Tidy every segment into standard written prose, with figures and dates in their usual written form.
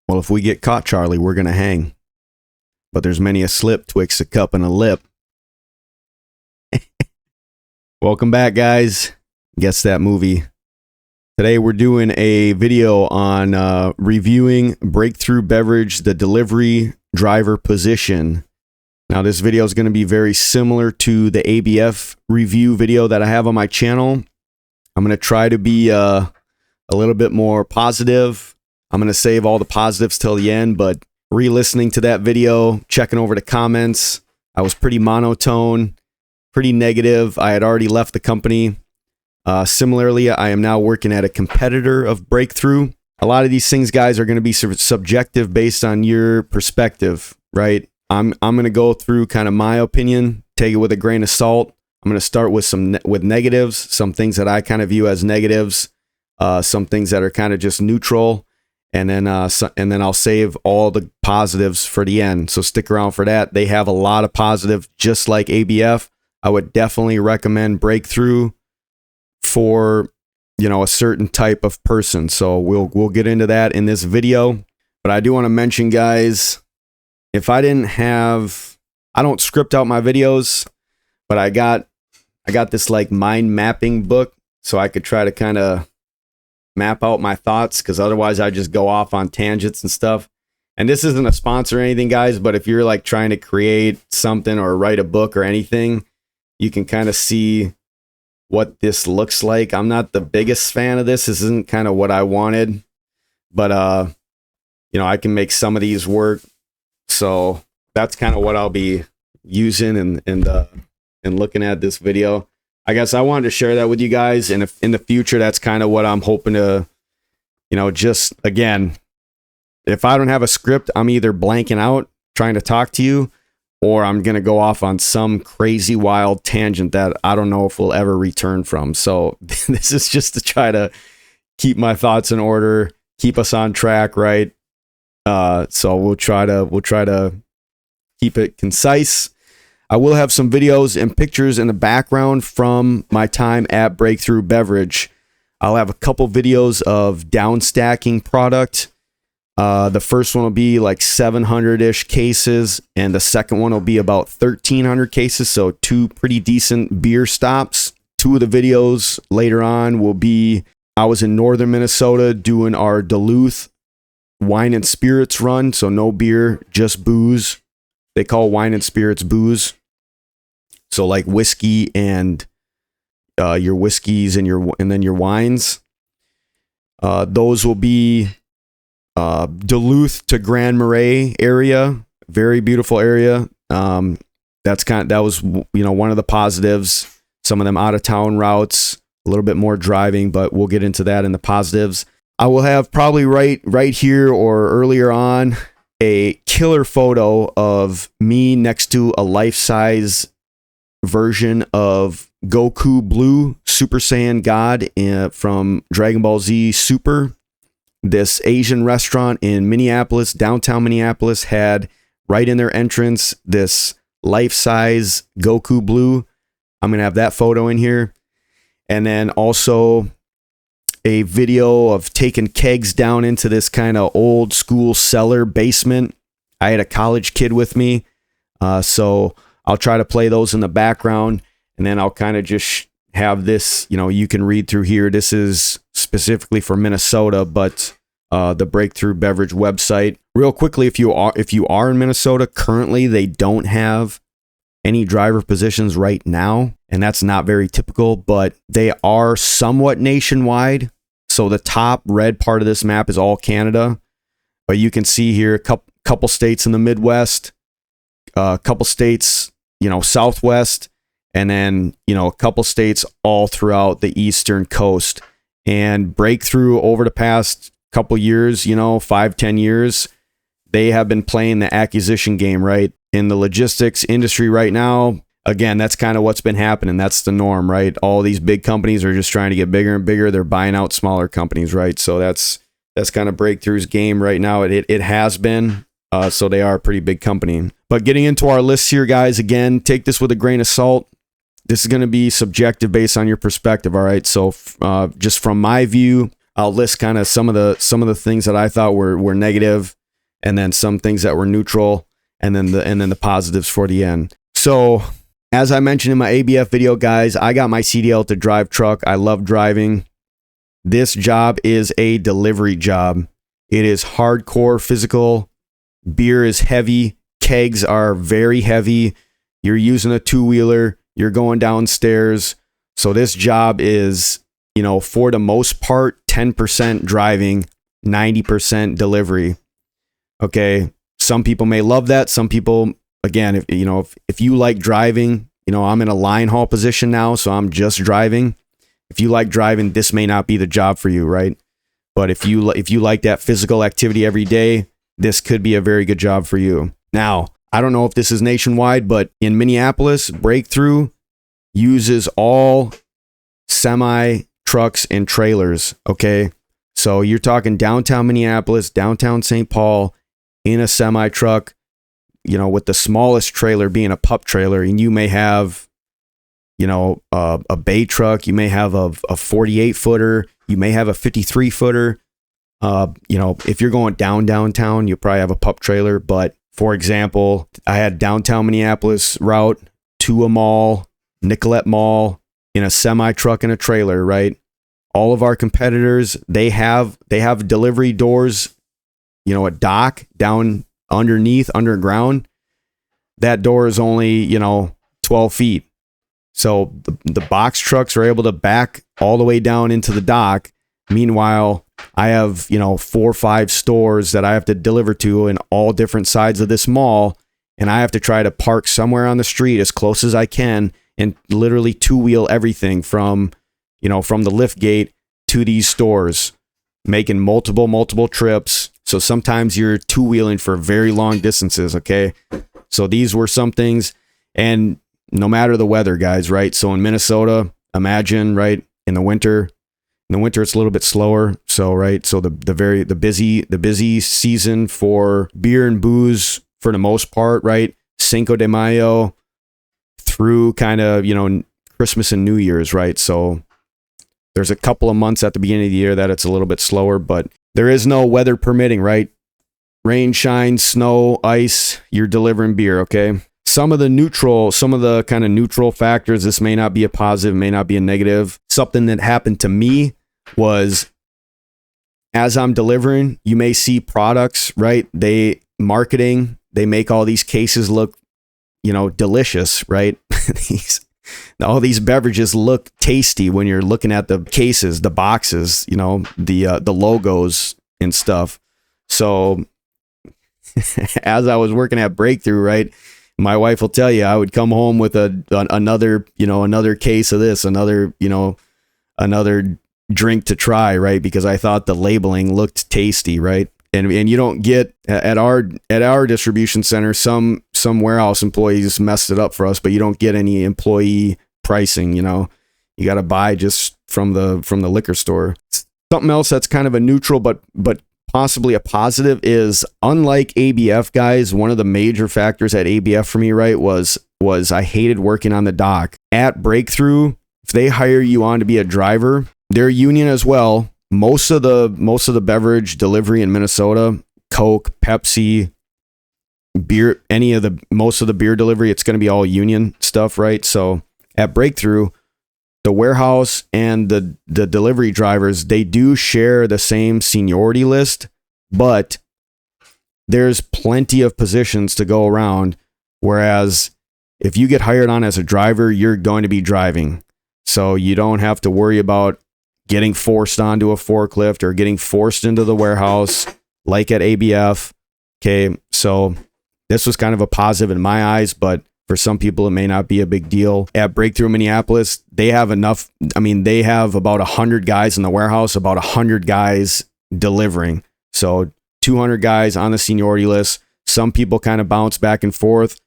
Well, if we get caught, Charlie, we're going to hang. But there's many a slip twixt a cup and a lip. Welcome back, guys. Guess that movie. Today we're doing a video on reviewing Breakthru Beverage, the delivery driver position. Now this video is going to be very similar to the ABF review video that I have on my channel. I'm going to try to be a little bit more positive. I'm going to save all the positives till the end, but re-listening to that video, checking over the comments, I was pretty monotone, pretty negative. I had already left the company. Similarly, I am now working at a competitor of Breakthru. A lot of these things, guys, are going to be subjective based on your perspective, right? I'm going to go through kind of my opinion, take it with a grain of salt. I'm going to start with with negatives, some things that I kind of view as negatives, some things that are kind of just neutral, and then I'll save all the positives for the end. So stick around for that. They have a lot of positive, just like ABF. I would definitely recommend Breakthru for, you know, a certain type of person. So we'll get into that in this video. But I do want to mention, guys, if I don't script out my videos, but I got this like mind mapping book, so I could try to kind of map out my thoughts, because otherwise I just go off on tangents and stuff. And this isn't a sponsor or anything, guys, but if you're like trying to create something or write a book or anything, you can kind of see what this looks like. I'm not the biggest fan of this. This isn't kind of what I wanted, but you know, I can make some of these work. So that's kind of what I'll be using and looking at this video. I guess I wanted to share that with you guys, and if in the future, that's kind of what I'm hoping to, you know, just again, if I don't have a script, I'm either blanking out trying to talk to you, or I'm going to go off on some crazy wild tangent that I don't know if we'll ever return from. So this is just to try to keep my thoughts in order, keep us on track, right? So we'll try to keep it concise. I will have some videos and pictures in the background from my time at Breakthru Beverage. I'll have a couple videos of down stacking product. The first one will be like 700-ish cases, and the second one will be about 1,300 cases, so two pretty decent beer stops. Two of the videos later on will be, I was in northern Minnesota doing our Duluth wine and spirits run, so no beer, just booze. They call wine and spirits booze. So like whiskey and your whiskeys and then your wines. Those will be Duluth to Grand Marais area, very beautiful area. That was, you know, one of the positives. Some of them out of town routes, a little bit more driving, but we'll get into that in the positives. I will have probably right here or earlier on a killer photo of me next to a life-size version of Goku Blue, Super Saiyan God from Dragon Ball Z Super. This Asian restaurant in Minneapolis, downtown Minneapolis, had right in their entrance this life-size Goku Blue. I'm going to have that photo in here. And then also a video of taking kegs down into this kind of old school cellar basement. I had a college kid with me, so I'll try to play those in the background, and then I'll kind of just have this, you know, you can read through here. This is specifically for Minnesota, but the Breakthru Beverage website. Real quickly, if you are in Minnesota, currently they don't have any driver positions right now, and that's not very typical, but they are somewhat nationwide. So the top red part of this map is all Canada, but you can see here a couple states in the Midwest, a couple states, you know, Southwest, and then, you know, a couple states all throughout the Eastern coast. And Breakthru over the past couple years, you know, 5-10 years, they have been playing the acquisition game, right? In the logistics industry right now, again, that's kind of what's been happening. That's the norm, right? All these big companies are just trying to get bigger and bigger. They're buying out smaller companies, right? So that's kind of Breakthru's game right now. It has been. So they are a pretty big company. But getting into our list here, guys, again, take this with a grain of salt. This is going to be subjective based on your perspective, all right? So just from my view, I'll list kind of some of the things that I thought were negative, and then some things that were neutral, and then the positives for the end. So, as I mentioned in my ABF video, guys, I got my CDL to drive truck. I love driving. This job is a delivery job. It is hardcore physical. Beer is heavy. Kegs are very heavy. You're using a two-wheeler. You're going downstairs. So this job is, for the most part, 10% driving, 90% delivery. Okay. Some people may love that. Some people, again, if you like driving, I'm in a line haul position now, so I'm just driving. If you like driving, this may not be the job for you, right? But if you like that physical activity every day, this could be a very good job for you. Now, I don't know if this is nationwide, but in Minneapolis, Breakthru uses all semi trucks and trailers. Okay. So you're talking downtown Minneapolis, downtown St. Paul in a semi truck, with the smallest trailer being a pup trailer. And you may have, a bay truck. You may have a 48 footer. You may have a 53 footer. If you're going downtown, you'll probably have a pup trailer. But for example, I had downtown Minneapolis route to a mall, Nicollet Mall, in a semi truck and a trailer, right? All of our competitors, they have delivery doors, a dock down underground. That door is only, 12 feet. So the box trucks are able to back all the way down into the dock. Meanwhile, I have, 4 or 5 stores that I have to deliver to in all different sides of this mall. And I have to try to park somewhere on the street as close as I can and literally two-wheel everything from the lift gate to these stores, making multiple trips. So sometimes you're two-wheeling for very long distances, okay? So these were some things, and no matter the weather, guys, right? So in Minnesota, imagine, right, in the winter it's a little bit slower. So, right, so the busy season for beer and booze for the most part, right? Cinco de Mayo through kind of, Christmas and New Year's, right? So there's a couple of months at the beginning of the year that it's a little bit slower, but there is no weather permitting, right? Rain, shine, snow, ice, you're delivering beer, okay? Some of the kind of neutral factors, this may not be a positive, may not be a negative. Something that happened to me was, as I'm delivering, you may see products, right? They make all these cases look, delicious, right? All these beverages look tasty when you're looking at the cases, the boxes, the logos and stuff. So as I was working at Breakthru, right, my wife will tell you, I would come home with another case of this, another drink to try, right? Because I thought the labeling looked tasty, right? And you don't get at our distribution center, some warehouse employees messed it up for us, but you don't get any employee pricing, you got to buy just from the liquor store. Something else that's kind of a neutral, but possibly a positive is, unlike ABF, guys, one of the major factors at ABF for me, right, was I hated working on the dock. At Breakthru, if they hire you on to be a driver, they're union as well. Most of the beverage delivery in Minnesota, Coke, Pepsi, beer, most of the beer delivery, it's going to be all union stuff, right? So at Breakthru, the warehouse and the delivery drivers, they do share the same seniority list, but there's plenty of positions to go around. Whereas if you get hired on as a driver, you're going to be driving. So you don't have to worry about getting forced onto a forklift or getting forced into the warehouse like at ABF. Okay, so this was kind of a positive in my eyes, but for some people, it may not be a big deal. At Breakthru Minneapolis, they have enough. They have about 100 guys in the warehouse, about 100 guys delivering. So 200 guys on the seniority list. Some people kind of bounce back and forth.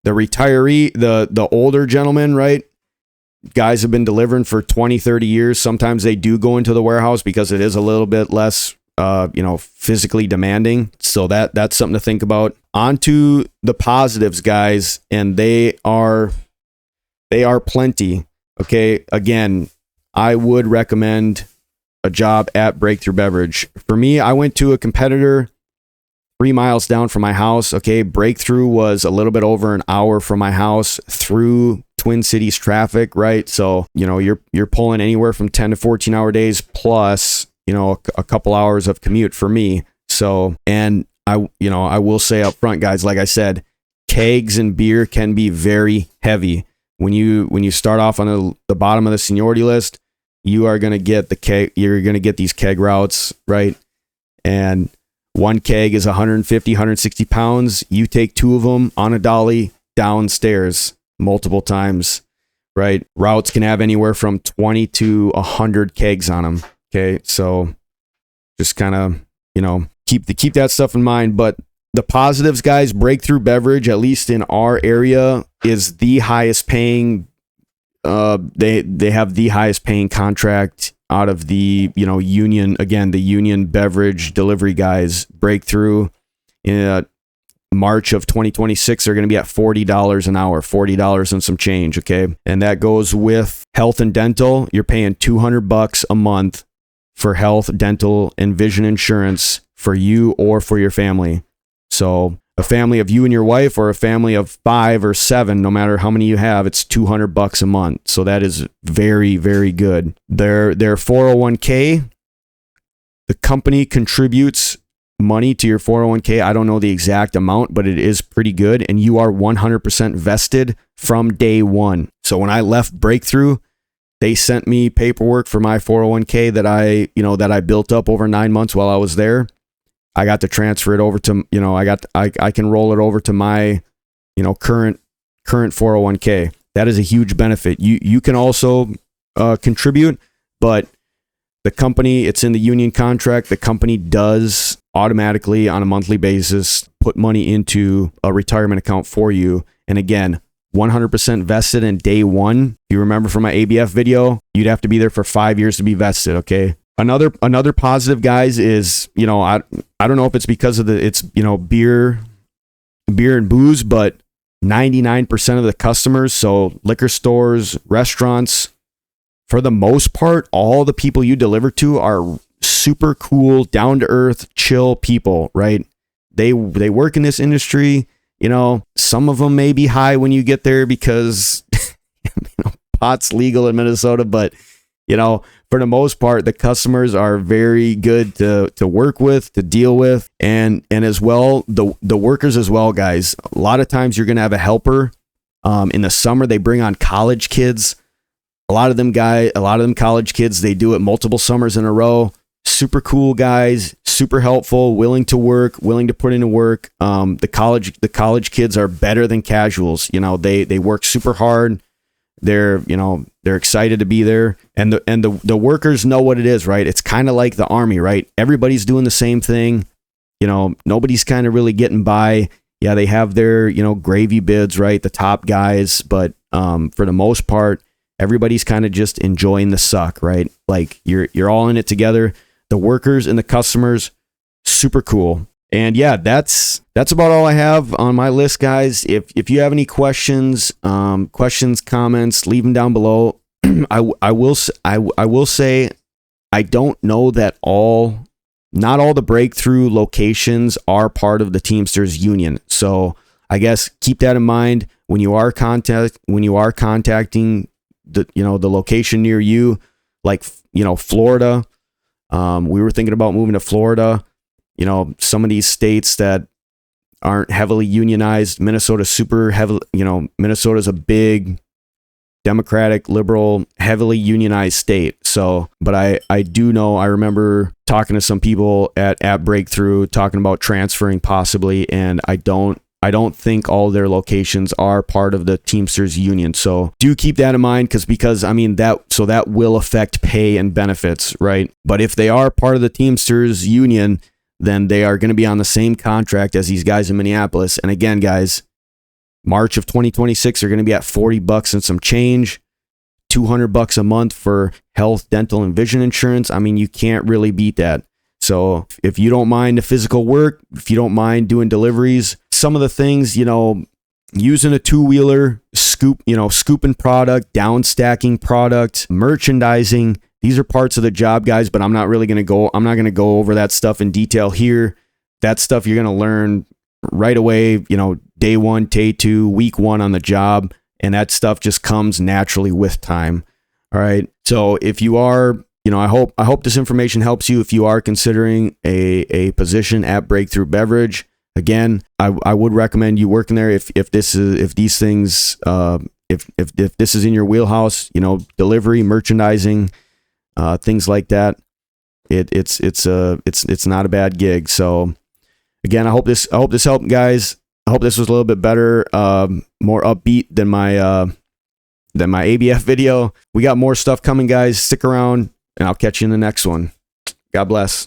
The retiree, the older gentlemen, right? Guys have been delivering for 20, 30 years. Sometimes they do go into the warehouse because it is a little bit less, physically demanding. So that's something to think about. On to the positives, guys, and they are plenty. Okay, again, I would recommend a job at Breakthru Beverage. For me, I went to a competitor 3 miles down from my house. Okay, Breakthru was a little bit over an hour from my house through Twin Cities traffic, right? So, you're pulling anywhere from 10 to 14 hour days plus, a couple hours of commute for me. So, and I will say up front, guys, like I said, kegs and beer can be very heavy. When you start off on the bottom of the seniority list, you are going to get you're going to get these keg routes, right? And one keg is 150, 160 pounds. You take 2 of them on a dolly downstairs multiple times, right? Routes can have anywhere from 20 to 100 kegs on them. Okay. So just kind of, keep that stuff in mind. But the positives, guys, Breakthru Beverage, at least in our area, is the highest paying. They have the highest paying contract out of the union. Again, the union beverage delivery guys. Breakthru in March of 2026 are going to be at $40 an hour, $40 and some change. Okay, and that goes with health and dental. You're paying $200 a month for health, dental, and vision insurance for you or for your family. So a family of you and your wife, or a family of 5 or 7, no matter how many you have, it's $200 a month. So that is very, very good. Their 401k, the company contributes money to your 401k. I don't know the exact amount, but it is pretty good. And you are 100% vested from day one. So when I left Breakthru, they sent me paperwork for my 401k that I built up over 9 months while I was there. I got to transfer it over to, I can roll it over to my, current 401k. That is a huge benefit. You can also contribute, but the company, it's in the union contract. The company does automatically on a monthly basis put money into a retirement account for you. And again, 100% vested in day one. You remember from my ABF video, you'd have to be there for 5 years to be vested. Okay. Another positive, guys, is, I don't know if it's because of beer and booze, but 99% of the customers, so liquor stores, restaurants, for the most part, all the people you deliver to are super cool, down to earth, chill people, right? They work in this industry. Some of them may be high when you get there because pot's legal in Minnesota, but for the most part, the customers are very good to work with, to deal with, and as well, the workers as well, guys. A lot of times you're going to have a helper. In the summer, they bring on college kids. A lot of them college kids, they do it multiple summers in a row. Super cool guys, super helpful, willing to work, willing to put into work. The college kids are better than casuals. They work super hard. They're excited to be there, and the workers know what it is, right? It's kind of like the Army, right? Everybody's doing the same thing. Nobody's kind of really getting by. Yeah, they have their gravy bids, right? The top guys, but for the most part, everybody's kind of just enjoying the suck, right? Like you're all in it together. The workers and the customers, super cool. And yeah, that's about all I have on my list, guys. If you have any questions, comments, leave them down below. I will say, I don't know that not all the Breakthru locations are part of the Teamsters Union. So I guess keep that in mind when you are contacting the location near you, like Florida. We were thinking about moving to Florida. Some of these states that aren't heavily unionized. Minnesota's super heavily, Minnesota's a big Democratic, liberal, heavily unionized state. So, but I do know, I remember talking to some people at Breakthru talking about transferring possibly, and I don't think all their locations are part of the Teamsters Union. So do keep that in mind because that will affect pay and benefits, right? But if they are part of the Teamsters Union, then they are going to be on the same contract as these guys in Minneapolis. And again, guys, March of 2026 are going to be at $40 and some change, $200 a month for health, dental, and vision insurance. I mean, you can't really beat that. So if you don't mind the physical work, if you don't mind doing deliveries, some of the things, using a two-wheeler, scooping product, down stacking product, merchandising, These are parts of the job, guys, but I'm not going to go over that stuff in detail here. That stuff you're going to learn right away, day one, day two, week one on the job. And that stuff just comes naturally with time. All right. So if you are, I hope this information helps you if you are considering a position at Breakthru Beverage. Again, I would recommend you working there if this is in your wheelhouse, delivery, merchandising, things like that. It's not a bad gig. So again, I hope this helped, guys. I hope this was a little bit better, more upbeat than my ABF video. We got more stuff coming, guys. Stick around, and I'll catch you in the next one. God bless.